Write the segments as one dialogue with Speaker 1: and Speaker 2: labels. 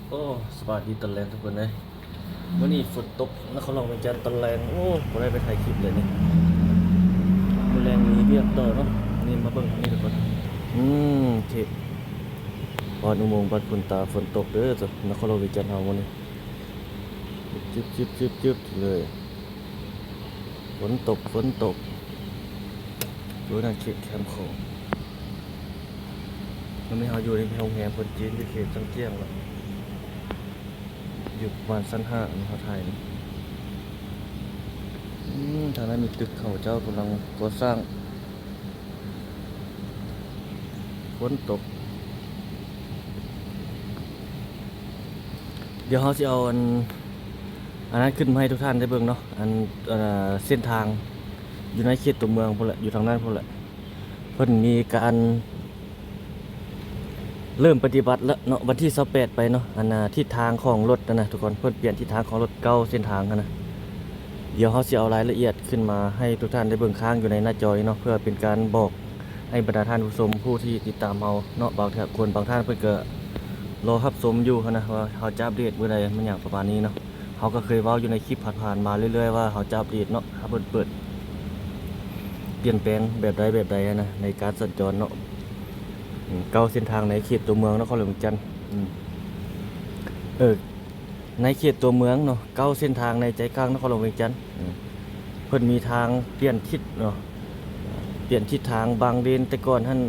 Speaker 1: โอ้สบายดีตอนแรงทุกคนเลยวันนี้ฝนตกนครหลวงเวียงจันทร์ตอนแรงโอ้ผมได้ไปถ่ายคลิปเลยนี่ตอนแรงนี้เรียบต่อเนาะนี่มาเบิ่งทางนี้ทุกคนเทพพออุโมงค์บัดฝนตาฝนตกเด้อจ้ะนครหลวงเวียงจันทร์เฮาวันนี้จึบเลยฝนตกดูนั่นเขตแคมป์ของมันไม่เฮาอยู่ในโรงแรมคนจีนที่เขตจังเกี้ยงหรอกอยู่ประมาณชั้น5ของเขาไทยนี่ทางนั้นมีตึกเขาเจ้ากำลังก่อสร้างฝนตกเดี๋ยวเขาจะเอาอันนั้นขึ้นมาให้ทุกท่านได้เบิ่งเนาะเส้นทางอยู่ในเขตตัวเมืองพุ่นแหละอยู่ทางนั้นพุ่นแหละเพิ่นมีการเริ่มปฏิบัติแล้วเนาะวันที่28ไปเนาะทิศทางของรถนะทุกคนเพิ่นเปลี่ยนทิศทางของรถเก่าเส้นทางนะเดี๋ยวเขาจะเอารายละเอียดขึ้นมาให้ทุกท่านได้เบิ่งค้างอยู่ในหน้าจอเนาะเพื่อเป็นการบอกให้บรรดาท่านผู้ชมผู้ที่ติดตามเราเนาะบางท่านเพิ่นก็รอรับชมอยู่นะว่าเขาจะอัปเดตเมื่อใดมันอย่างประมาณนี้เนาะเขาก็เคยเว้าอยู่ในคลิปผ่านๆมาเรื่อยๆว่าเขาจะอัปเดตเนาะเพิ่นเปิดเปลี่ยนแปลงแบบใดนะในการสัญจรเนาะเก้าเส้นทางในเขตตัวเมืองนครหลวงจันทร์ในเขตตัวเมืองเนาะเก้าเส้นทางในใจกลางนครหลวงเวียงจันทร์เพิ่นมีทางเปลี่ยนทิศเนาะเปลี่ยนทิศทางบางเลนแต่ก่อนท่าน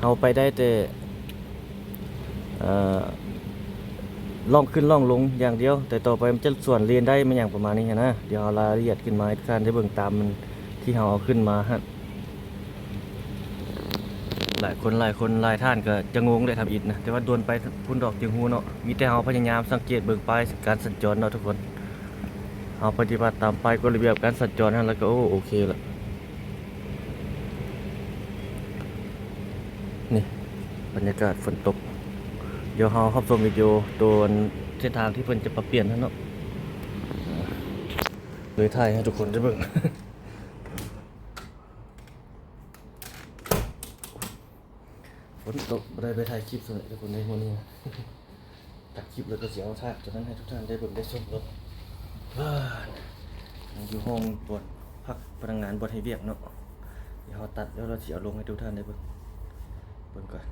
Speaker 1: เอาไปได้แต่ล่องขึ้นล่องลงอย่างเดียวแต่ต่อไปมันจะส่วนเลนได้มันอย่างประมาณนี้นะเดี๋ยวเอารายละเอียดขึ้นมาให้ท่านได้เบิ่งตามมันที่เราเอาขึ้นมาฮะหลายท่านก็จะงงได้ทำอิฐนะแต่ว่าโดนไปพุ่นดอกจึงหูเนาะมีแต่เราพยายามสังเกตเบิ่งป้ายการสัญจรเนาะทุกคนเราปฏิบัติตามป้ายกฎระเบียบการสัญจรนั้นแล้วก็โอเคละนี่บรรยากาศฝนตกเดี๋ยวเราเข้าชมวิดีโอตัวเส้นทางที่เพิ่นจะปรับเปลี่ยนเนาะเลยถ่ายให้ทุกคนได้เบิ่ง ฝนตกได้ไปถ่ายคลิปสนุกทุกคนในวันนี้นะ ตัดคลิปแล้วก็เสียงท่าจากนั้นให้ทุกท่านได้เบิ่งได้ชมแล้วอยู่ห้องปวดพักพนักงานบดให้เวียกเนาะเดี๋ยวเราตัดแล้วเราเสียลงให้ทุกท่านได้เบิ่งก่อน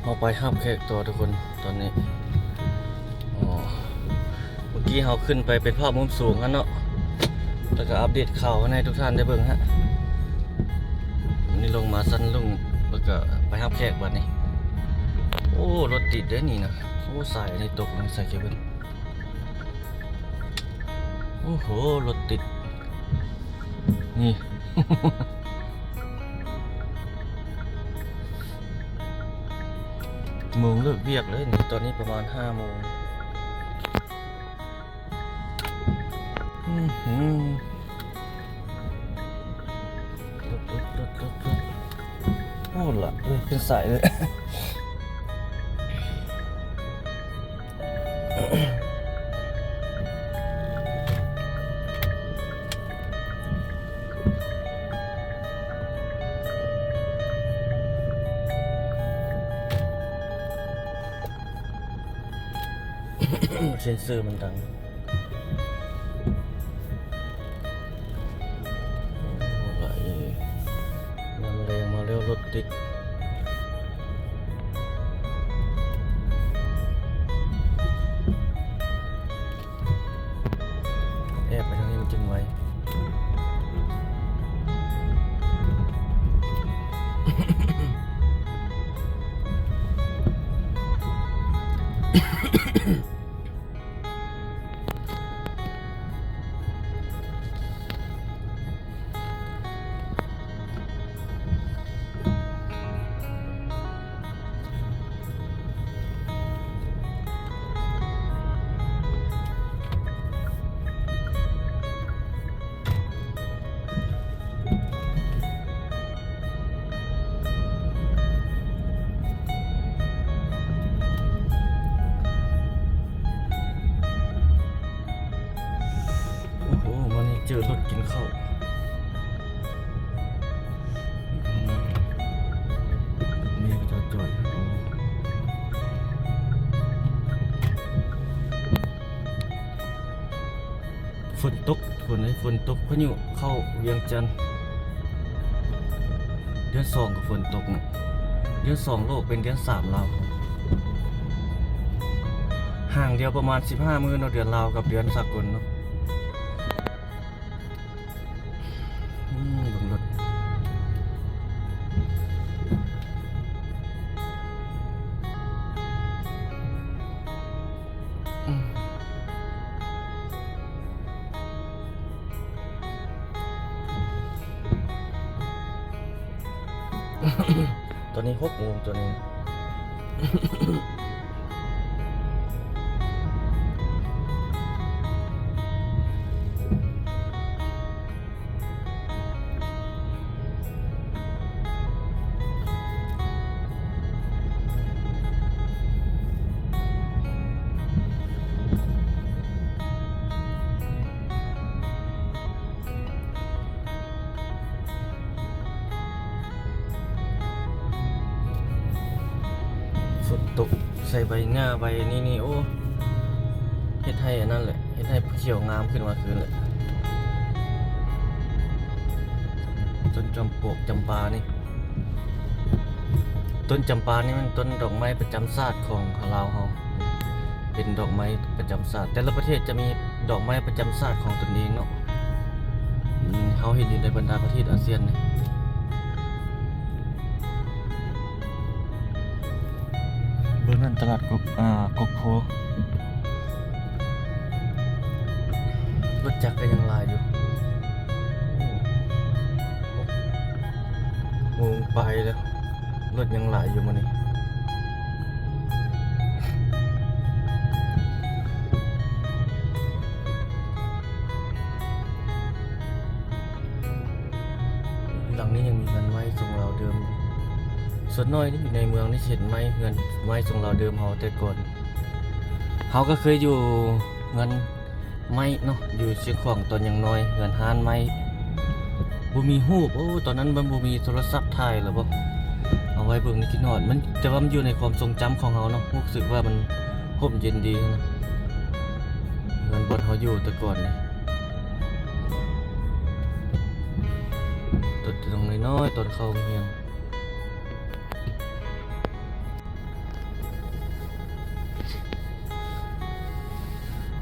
Speaker 1: เอาไปห้ามแขกตัวทุกคนตอนนี้เมื่อกี้เราขึ้นไปเป็นภาพมุมสูงฮะเนาะแล้วก็อัปเดตข่าวให้ทุกท่านได้เบิ่งฮะนี่ลงมาสั้นลงแล้วก็ไปห้ามแขกวันนี้โอ้รถติดได้นี่นะโอ้สายนี่ตกนะสายเคเบิลโอ้โหรถติดนี่ โมงเลิกเรียกเลยนี่ตอนนี้ประมาณ5 โมงรถ โอ้ล่ะเป็นสายเลย เซนเซอร์มันดังโอ้ไหลน้ำแรงมาเร็วรถติดแอบไปทางนี้มันจึงไว โอ้โหวันนี้เจอรถกินข้าวนี่ก็จะจอดฝนตกคนนี้ฝนตกพายุเข้าเวียงจันทร์เดือน2กับฝนตกนะเดือน2โลกเป็นเดือน3ลาวห่างเดียวประมาณ15 มื้อเนาะเดือนลาวกับเดือนสากลเนาะลงรถตัวนี้6 โมงตัวนี้ ฝนตกใส่ใบหญ้าใบนี่โอ้เฮ็ดให้อันนั้นแหละเฮ็ดให้เขียวงามขึ้นมาคืนแหละต้นจำปกจำปานี่ต้นจำปานี่มันต้นดอกไม้ประจำชาติของลาวเฮาเป็นดอกไม้ประจำชาติแต่ละประเทศจะมีดอกไม้ประจำชาติของตนเองเนาะเฮาเห็นอยู่ในบรรดาประเทศอาเซียนนี่เบอร์นั้นตลาดกกโพรถจักรก็ยังลายอยู่โอ้โมงไปแล้วรถยังหลายอยู่มานี่หลังนี้ยังมีเงินไม้ทรงเราเดิมส่วนน้อยที่อยู่ในเมืองนี่เห็นไม้เงินไม้ทรงเราเดิมเฮาแต่ก่อนเฮาก็เคยอยู่เงินไม้เนาะอยู่เชียงของตอนยังน้อยเงินฮานไม้บ่มีรูปโอ้ตอนนั้นมันบ่มีโทรศัพท์ถ่ายหรอบ่เอาไว้เบิ่งในคิดฮอดมันแต่ว่ามันอยู่ในความทรงจำของเฮาเนาะรู้สึกว่ามันร่มเย็นดีนะเงินบ่เฮาอยู่แต่ก่อนนี่ตอนตรงน้อยๆตอนเข้าเรียน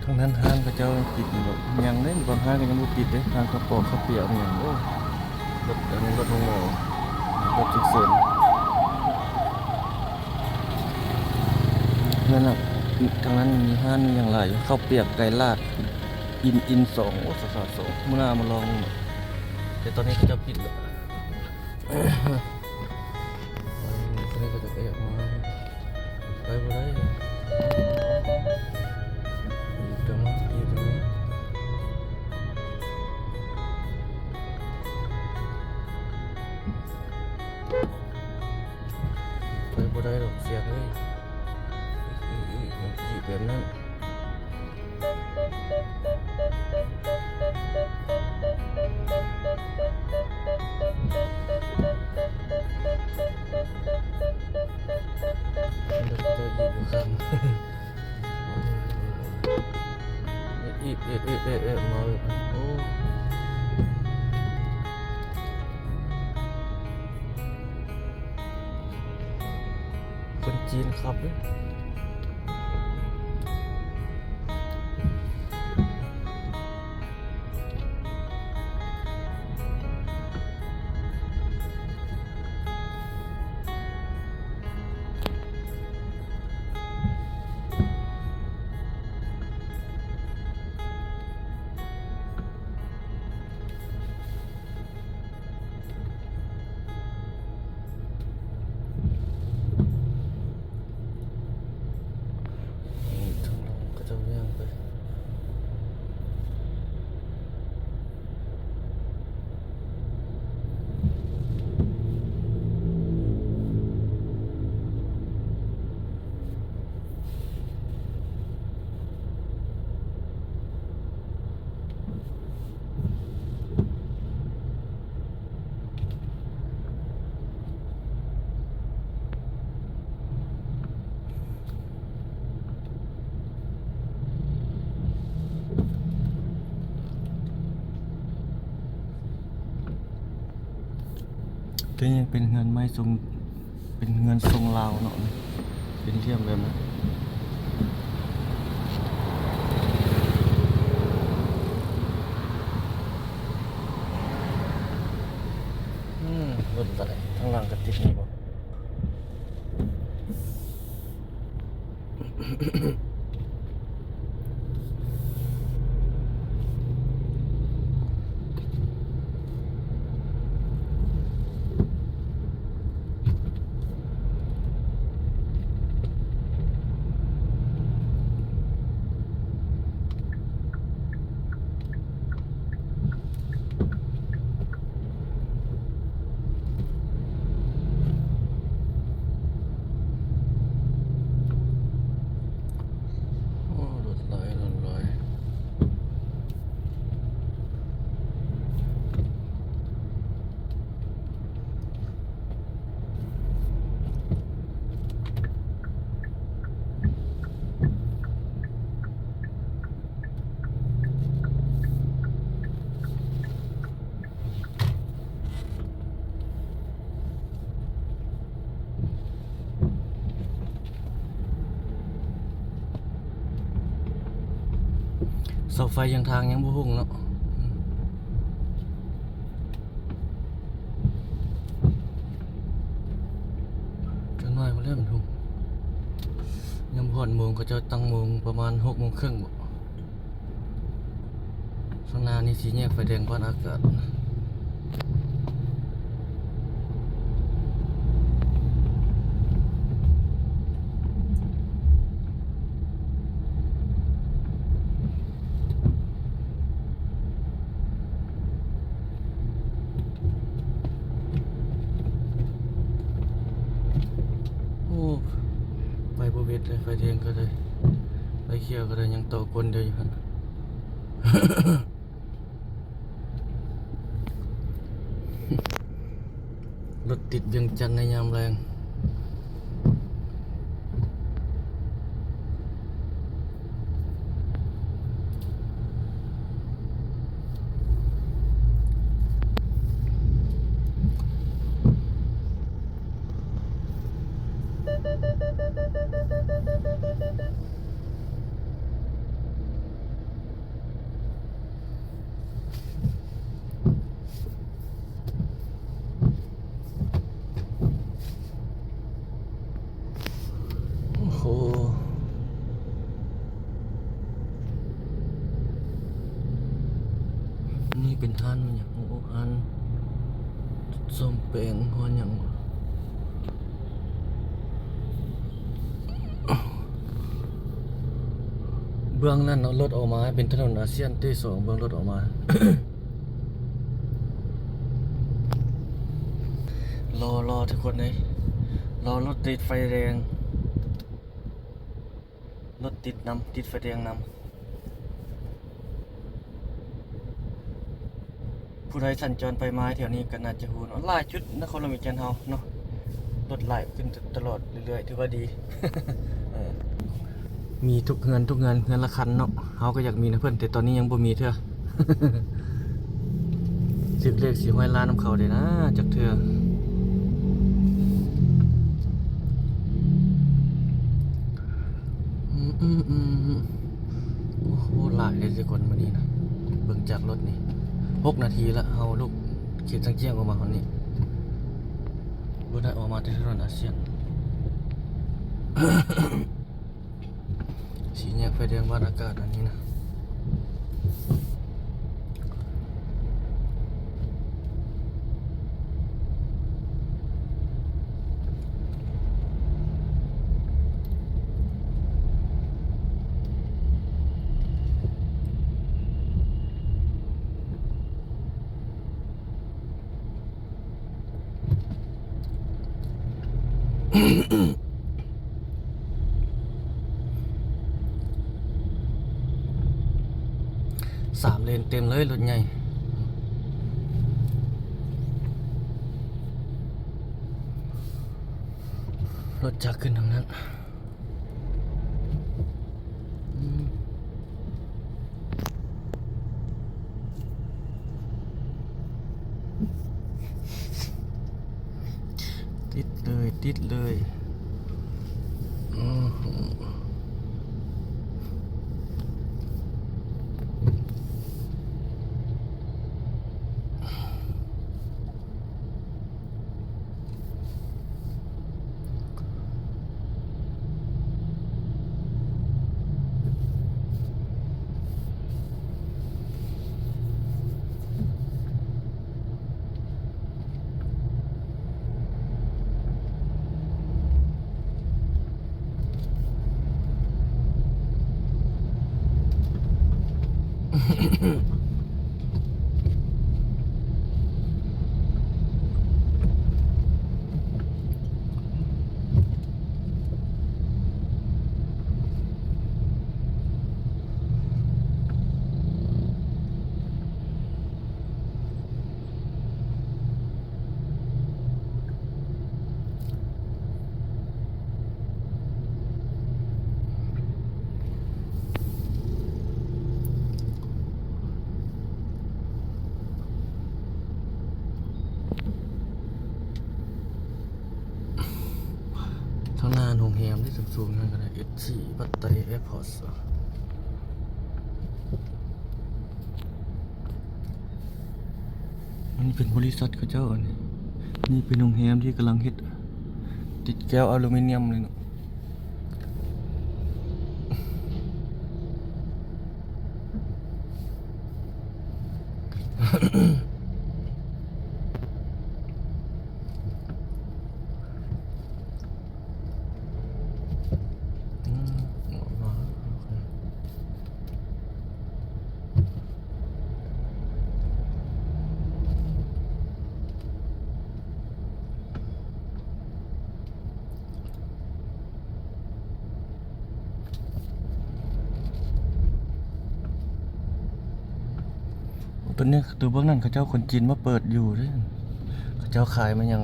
Speaker 1: ทางนั้นห้างก็เจ้าปิดอยู่แบบยังเล่นบางห้างก็ยังบ่ปิดเลยห้างข้าวปอกข้าวเปียกอย่างโอ้รถอันนี้รถโง่รถฉุกเฉินนั่นน่ะทางนั้นมีห้างมีอย่างไรข้าวเปียกไก่ลาดอิน2โอ้สา2มื้อหน้ามาลองแต่ตอนนี้เขาจะปิดแล้วตอนนี้ก็จะไปออกมาไปบ่ได้ ได้หรอกเสียงเลยอีแบบนั้นเจออีกอยู่ข้างอีมาเลยโอ้คนจีนขับเลยทางลงก็จะเวี่ยงไปก็ยังเป็นเงินไม้ทรงเป็นเงินทรงลาวเนาะเป็นเทียมแบบนั้นรถอะไรทั้งหลังกระติกนี่บ่รถลอยเสาไฟยังทางยังบ่หุ่งเนาะจังน้อยมาเริ่มทุ่งยังผ่อนโมงก็จะตั้งโมงประมาณ6:30บ่ข้างหน้านี่สีแยกไฟแดงผ่านอากาศไฟบ่เวทเลยไฟแดงก็ได้ไฟเขียวก็ได้ยังต่อกลเดียวอยู่หั่น รถติดเวียงจันทน์ในยามแรงโอ้โหนี่เป็นท่านมันอย่างโอ้อันส้มแปลงหัวอย่างเบื้องนั้นเอารถออกมาเป็นถนนอาเซียนที่2เบื้องรถออกมา รอทุกคนเลย รอรถติดไฟแดงรถติดนำติดไฟแดงนำผู้ใดสัญจรไปมาแถวนี้ก็น่าจะฮู้เนาะหลายจุดนครหลวงวิจันทร์เฮาเนาะรถไหลขึ้นตลอดเรื่อยๆถือว่าดี เออมีทุกเงินละคันเนาะเฮาก็อยากมีนะเพิ่นแต่ตอนนี้ยังบ่มีเทื่อ สิบเลข400 ล้านน้ำเขาเด้นะจักเทื่อโอ้โหหลายเลยสิคนมื้อนี้นะเบิ่งจากรถนี่6 นาทีละเฮาลูกเขียนจังเจียงออกมาคนนี้บ่ได้ออกมาที่ถนนอาเซียน สีแยกไฟแดงบ้านอากาศอันนี้นะ3 เลนเต็มเลยรถใหญ่รถจักรขึ้นทางนั้นติดเลยทางหน้าโรงแรมที่สูงๆนั่นก็ได้ S4 ปัตไตแอร์พอร์ตอันนี้เป็นบริษัทเขาเจ้าอันนี้นี่เป็นโรงแรมที่กำลังเฮ็ดติดแก้วอลูมิเนียมเลยเนาะตัวนี้ตัวเบื้องนั้นเขาเจ้าคนจีนมาเปิดอยู่ด้วยเขาเจ้าขายมันยัง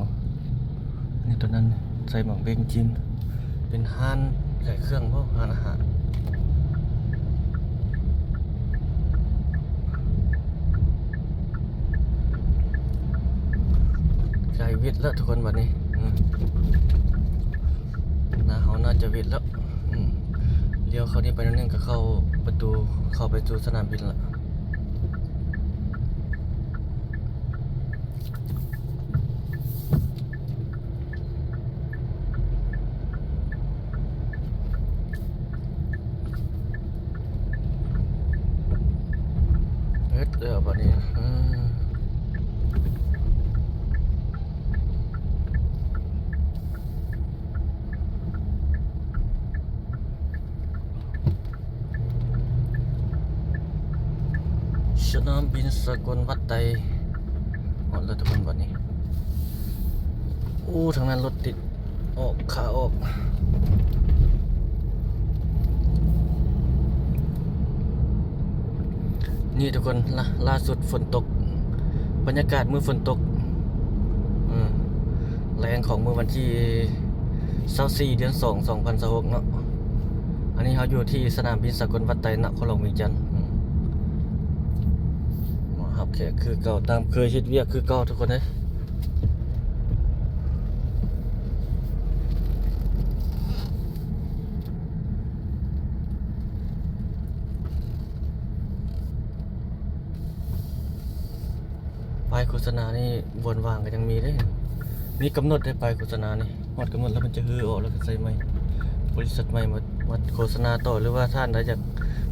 Speaker 1: นี่ตัวนั้นใส่หมักเบงจีนเป็นห้านขายเครื่องพวกห้านอาหารใจวิทย์แล้วทุกคนวันนี้เขาน่าจะวิทย์แล้วเลี้ยวเข้านี่ไปนิดนึงก็เข้าประตูเข้าไปสู่สนามบินละเดี๋ยววันนี้สนามบินสกลวัดไตหมดแล้วทุกคนวันนี้ทางนั้นรถติด ออกขาออกนี่ทุกคนล่าสุดฝนตกบรรยากาศมื้อฝนตกแรงของมื้อวันที่24เดือน2 2026เนาะอันนี้เขาอยู่ที่สนามบินสกลวัดไตรนครหลวงเวียงจันทน์มาครับแขกคือเก่าตามเคยเฮ็ดเวียกคือเก่าทุกคนเด้ยป้ายโฆษณานี่วนวางก็ยังมีเด้มีกำหนดได้ป้ายโฆษณานี่หมดกำหนดแล้วมันจะฮือออกแล้วก็ใส่ใหม่บริษัทใหม่มาโฆษณาต่อหรือว่าท่านใดจาก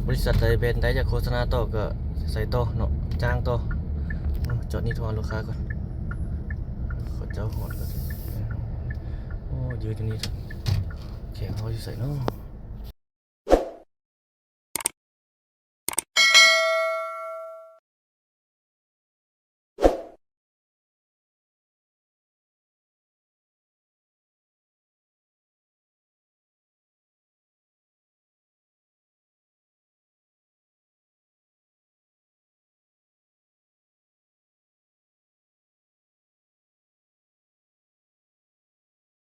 Speaker 1: บริษัทใดแบรนด์ใดจากโฆษณาต่อก็ใส่ต่อเนาะจ้างต่อจอดนี่โทรหาลูกค้าก่อนขอเจ้าหอดก่อนโอ้ยืนตรงนี้เถอะแขกเขาจะใส่เนาะ